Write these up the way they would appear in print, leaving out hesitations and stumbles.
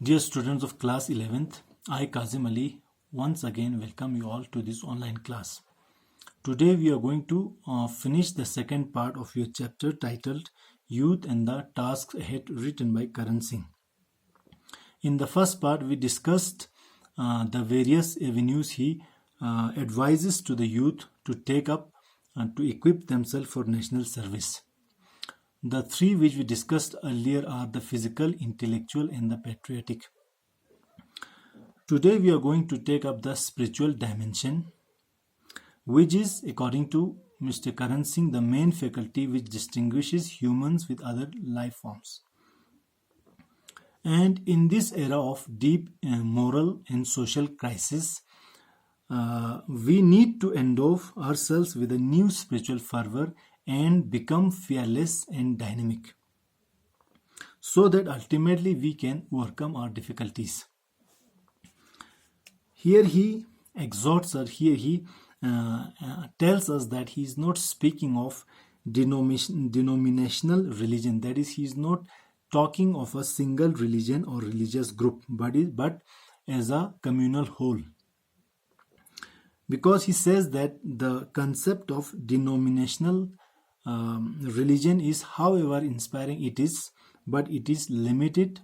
Dear students of class 11th, I Kazim Ali once again welcome you all to this online class. Today we are going to finish the second part of your chapter titled Youth and the Tasks Ahead, written by Karan Singh. In the first part we discussed the various avenues he advises to the youth to take up and to equip themselves for national service. The three which we discussed earlier are the physical, intellectual and the patriotic. Today we are going to take up the spiritual dimension, which is, according to Mr. Karan Singh, the main faculty which distinguishes humans with other life forms. And in this era of deep moral and social crisis, we need to endow ourselves with a new spiritual fervor and become fearless and dynamic, so that ultimately we can overcome our difficulties. Here he exhorts us, here he tells us that he is not speaking of denominational religion, that is, he is not talking of a single religion or religious group, but as a communal whole. Because he says that the concept of denominational religion is, however inspiring it is, but it is limited,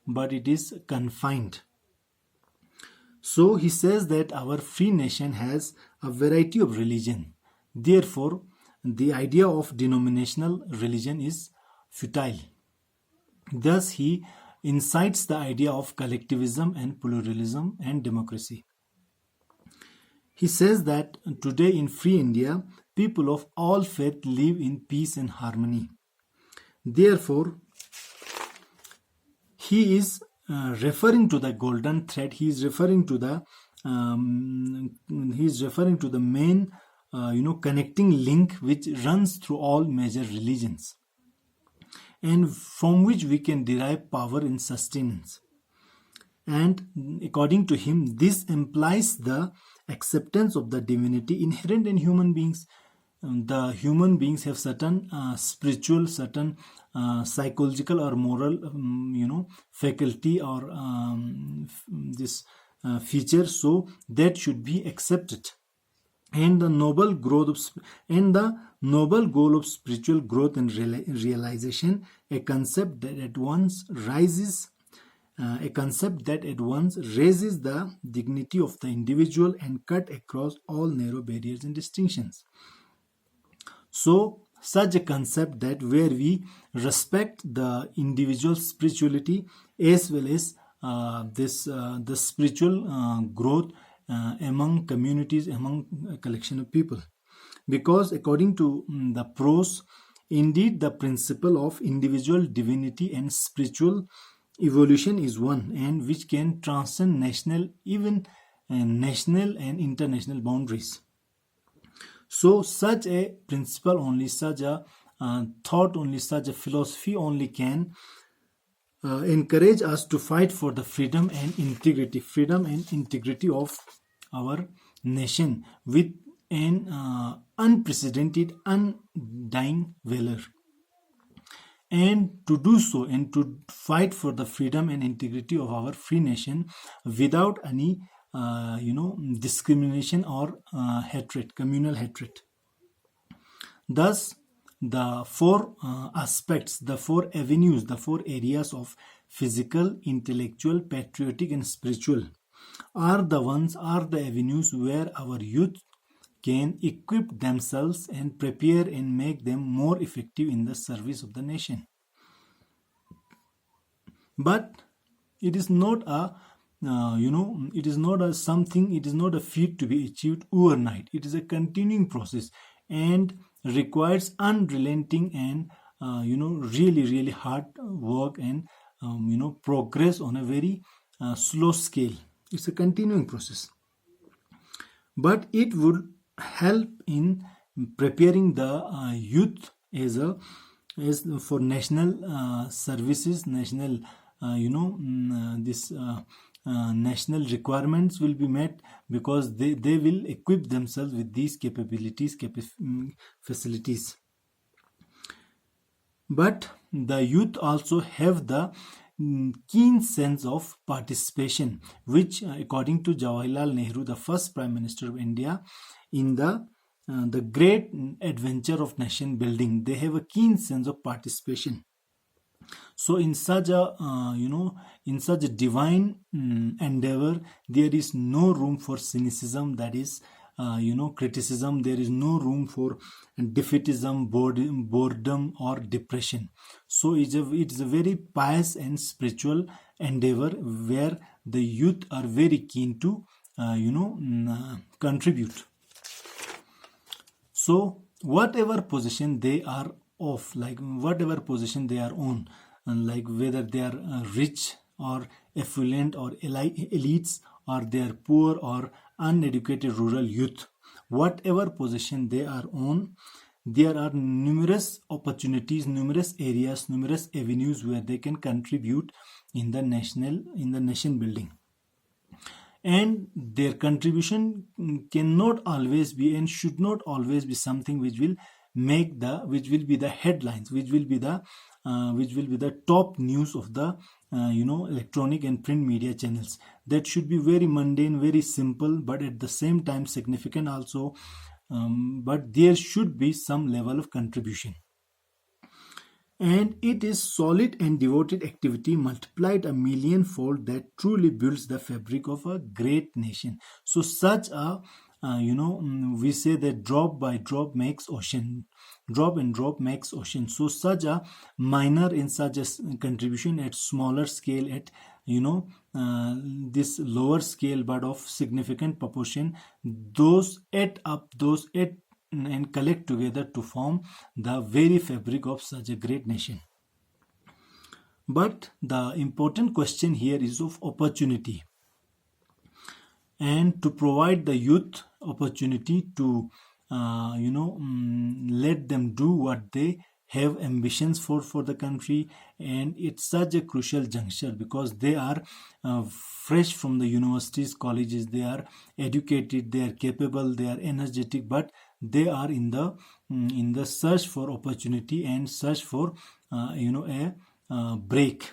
but it is confined. So he says that our free nation has a variety of religion. Therefore, the idea of denominational religion is futile. Thus, he incites the idea of collectivism and pluralism and democracy. He says that today in free India, people of all faith live in peace and harmony. Therefore, he is referring to the golden thread. He is referring to the main connecting link which runs through all major religions, and from which we can derive power and sustenance. And according to him, this implies the acceptance of the divinity inherent in human beings. The human beings have certain spiritual, certain psychological or moral, faculty or this feature, so that should be accepted. And the noble goal of spiritual growth and realization, a concept that at once raises the dignity of the individual and cut across all narrow barriers and distinctions. So, such a concept that where we respect the individual spirituality as well as the spiritual growth among communities, among a collection of people. Because according to the prose, indeed the principle of individual divinity and spiritual evolution is one, and which can transcend national and international boundaries. So such a principle only, such a thought only, such a philosophy only can encourage us to fight for the freedom and integrity of our nation with an unprecedented, undying valor. And to do so, and to fight for the freedom and integrity of our free nation without any discrimination or hatred, communal hatred. Thus, the four aspects, the four avenues, the four areas of physical, intellectual, patriotic and spiritual are the avenues where our youth can equip themselves and prepare and make them more effective in the service of the nation. But it is not a it is not a feat to be achieved overnight. It is a continuing process and requires unrelenting and really hard work and progress on a very slow scale. It's a continuing process, but it would help in preparing the youth as for national services, national national requirements will be met, because they will equip themselves with these capabilities, facilities. But the youth also have the keen sense of participation, which, according to Jawaharlal Nehru, the first Prime Minister of India, in the great adventure of nation building, they have a keen sense of participation. So in such a in such a divine endeavor, there is no room for cynicism, that is criticism. There is no room for defeatism, boredom or depression. So it's a very pious and spiritual endeavor where the youth are very keen to contribute. So whatever position they are of, like whatever position they are on, and like whether they are rich or affluent or elites, or they are poor or uneducated rural youth, whatever position they are on, there are numerous opportunities, numerous areas, numerous avenues where they can contribute in the nation building. And their contribution cannot always be and should not always be something which will be the headlines, which will be the top news of the electronic and print media channels. That should be very mundane, very simple, but at the same time significant also. But there should be some level of contribution. And it is solid and devoted activity multiplied a millionfold that truly builds the fabric of a great nation. So such a we say that drop by drop makes ocean, drop and drop makes ocean. So such a minor in such a contribution at smaller scale, at this lower scale but of significant proportion, those add up, and collect together to form the very fabric of such a great nation. But the important question here is of opportunity, and to provide the youth opportunity to let them do what they have ambitions for the country. And it's such a crucial juncture because they are fresh from the universities, colleges, they are educated, they are capable, they are energetic, but they are in the search for opportunity and search for a break.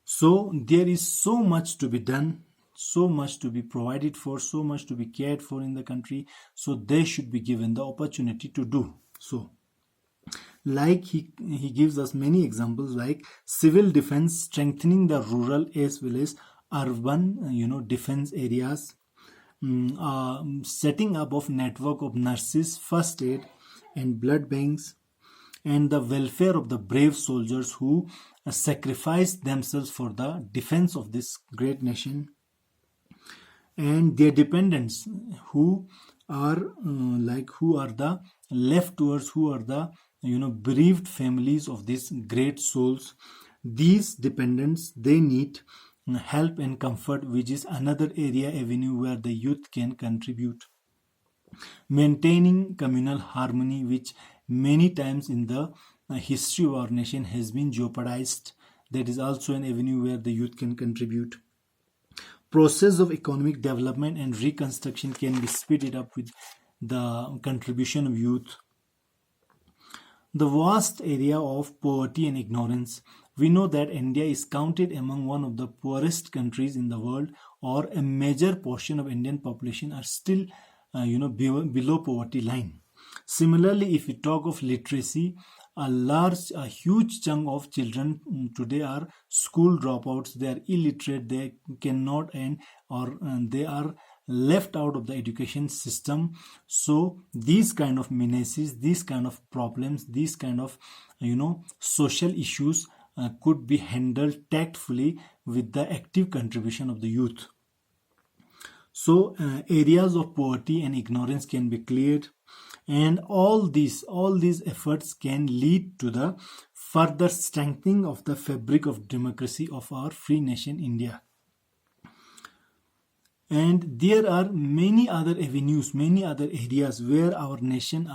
So there is so much to be done, so much to be provided for, so much to be cared for in the country. So they should be given the opportunity to do so. Like he gives us many examples, like civil defense, strengthening the rural as well as urban defense areas, setting up of network of nurses, first aid and blood banks, and the welfare of the brave soldiers who sacrifice themselves for the defense of this great nation, and their dependents who are the leftovers, who are the bereaved families of these great souls. These dependents, they need help and comfort, which is another avenue where the youth can contribute. Maintaining communal harmony, which many times in the history of our nation has been jeopardized, that is also an avenue where the youth can contribute. Process of economic development and reconstruction can be speeded up with the contribution of youth. The vast area of poverty and ignorance. We know that India is counted among one of the poorest countries in the world, or a major portion of Indian population are still below poverty line. Similarly, if we talk of literacy, a huge chunk of children today are school dropouts. They are illiterate, they cannot they are left out of the education system. So these kind of menaces, these kind of problems, these kind of social issues could be handled tactfully with the active contribution of the youth. So areas of poverty and ignorance can be cleared, and all these efforts can lead to the further strengthening of the fabric of democracy of our free nation India. And there are many other avenues, many other areas where our nation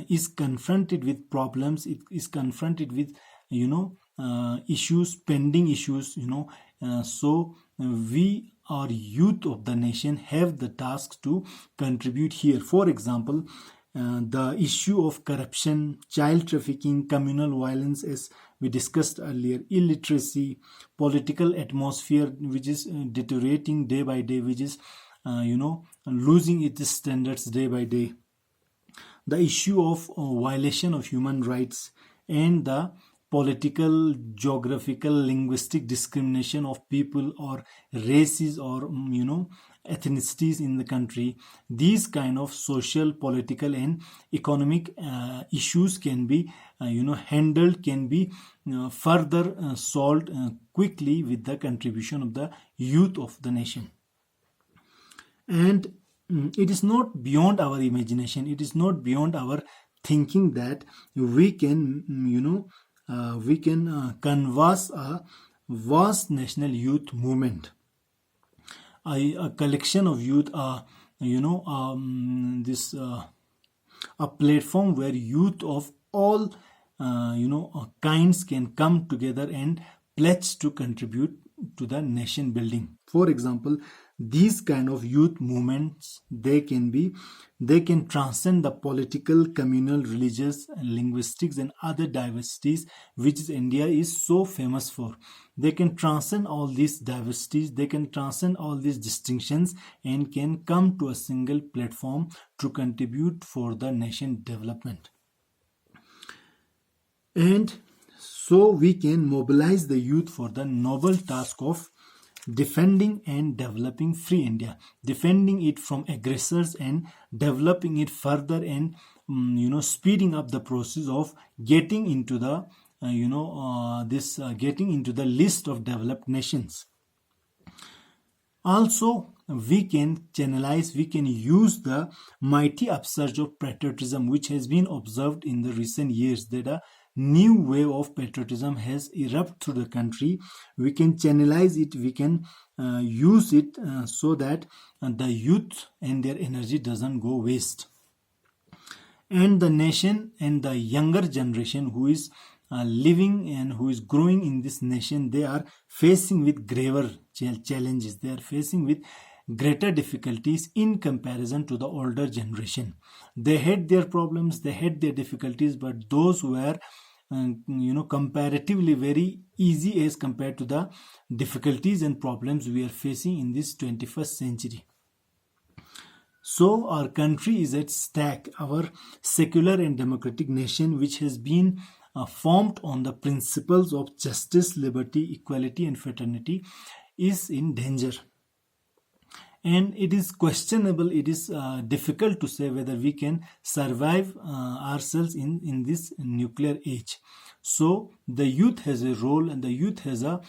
is confronted with problems. It is confronted with issues, pending issues. So we, our youth of the nation, have the task to contribute here. For example, the issue of corruption, child trafficking, communal violence, as we discussed earlier, illiteracy, political atmosphere which is deteriorating day by day, which is losing its standards day by day, the issue of violation of human rights, and the political, geographical, linguistic discrimination of people or races or ethnicities in the country. These kind of social, political and economic issues can be handled, can be further solved quickly with the contribution of the youth of the nation. And it is not beyond our imagination, it is not beyond our thinking that we can canvas a vast national youth movement, a collection of youth, a platform where youth of all kinds can come together and pledge to contribute to the nation building. For example, these kind of youth movements, they can transcend the political, communal, religious, linguistics and other diversities which India is so famous for. They can transcend all these diversities, they can transcend all these distinctions and can come to a single platform to contribute for the nation development. And so we can mobilize the youth for the noble task of defending and developing free India, defending it from aggressors and developing it further, and speeding up the process of getting into the getting into the list of developed nations. Also, we can channelize, we can use the mighty upsurge of patriotism which has been observed in the recent years, that a new wave of patriotism has erupted through the country. We can channelize it, we can use it so that the youth and their energy doesn't go waste. And the nation and the younger generation who is living and who is growing in this nation, they are facing with graver challenges, they are facing with greater difficulties in comparison to the older generation. They had their problems, they had their difficulties, but those were comparatively very easy as compared to the difficulties and problems we are facing in this 21st century. So our country is at stake. Our secular and democratic nation, which has been formed on the principles of justice, liberty, equality and fraternity, is in danger. And it is questionable, it is difficult to say whether we can survive ourselves in this nuclear age. So the youth has a role, and the youth has a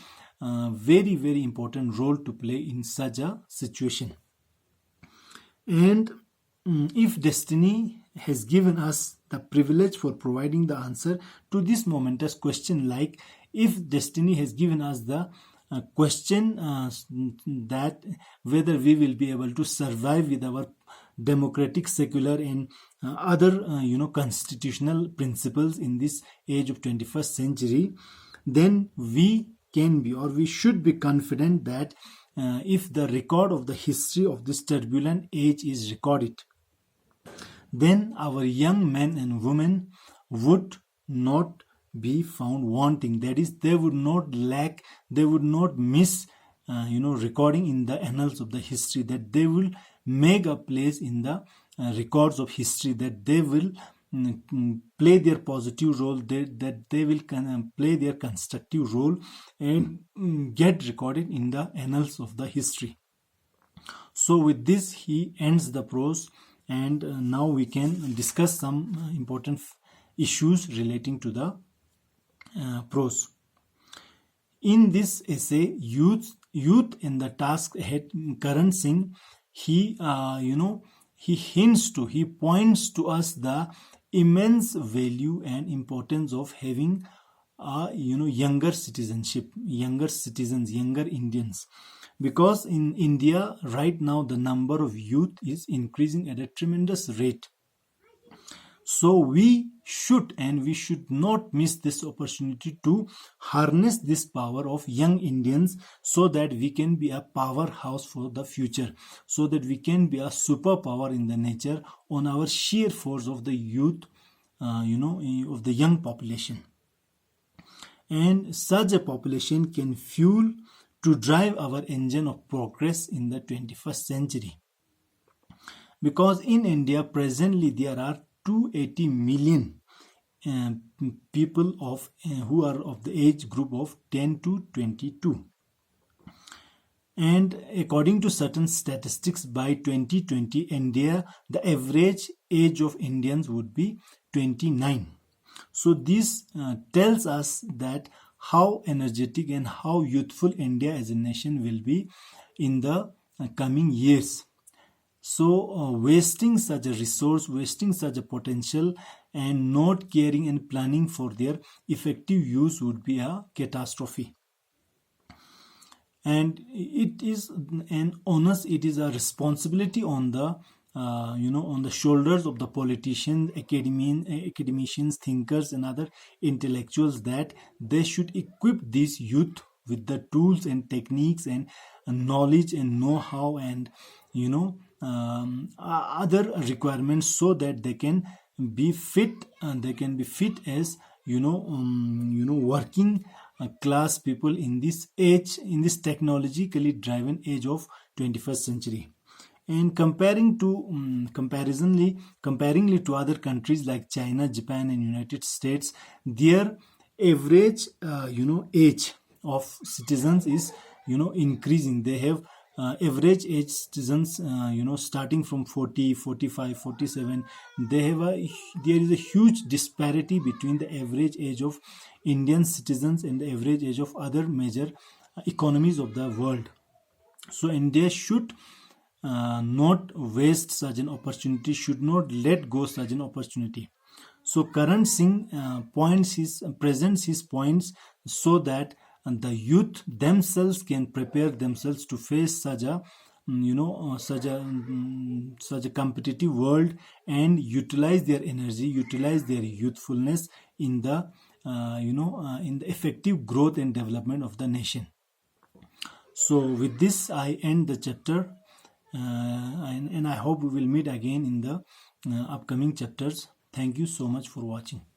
very, very important role to play in such a situation. And if destiny has given us the privilege for providing the answer to this momentous question, like if destiny has given us the question that whether we will be able to survive with our democratic, secular and other constitutional principles in this age of 21st century, then we can be, or we should be confident that if the record of the history of this turbulent age is recorded, then our young men and women would not be found wanting. That is, they would not lack, they would not miss recording in the annals of the history, that they will make a place in the records of history, that they will play their positive role, that they will play their constructive role and get recorded in the annals of the history. So with this he ends the prose, and now we can discuss some important issues relating to the prose. In this essay, Youth and the Task Ahead, Karan Singh, he points to us the immense value and importance of having younger citizenship, younger citizens, younger Indians, because in India right now the number of youth is increasing at a tremendous rate. So we should not miss this opportunity to harness this power of young Indians, so that we can be a powerhouse for the future, so that we can be a superpower in the nature on our sheer force of the youth, of the young population. and such a population can fuel to drive our engine of progress in the 21st century. Because in India presently there are 280 million uh, people who are of the age group of 10 to 22. And according to certain statistics, by 2020, India, the average age of Indians would be 29. So this tells us that how energetic and how youthful India as a nation will be in the coming years. So wasting such a resource, wasting such a potential, and not caring and planning for their effective use would be a catastrophe. And it is an onus, it is a responsibility on the on the shoulders of the politicians, academicians, thinkers, and other intellectuals, that they should equip this youth with the tools and techniques and knowledge and know-how and other requirements, so that they can be fit, and they can be fit as working class people in this age, in this technologically driven age of 21st century. And comparingly to other countries like China, Japan, and United States, their average age of citizens is increasing. They have average age citizens starting from 40, 45, 47. There is a huge disparity between the average age of Indian citizens and the average age of other major economies of the world. So India should not waste such an opportunity, should not let go such an opportunity. So Karan Singh presents his points so that the youth themselves can prepare themselves to face such a competitive world, and utilize their energy, utilize their youthfulness in the in the effective growth and development of the nation. So with this I end the chapter, and I hope we will meet again in the upcoming chapters. Thank you so much for watching.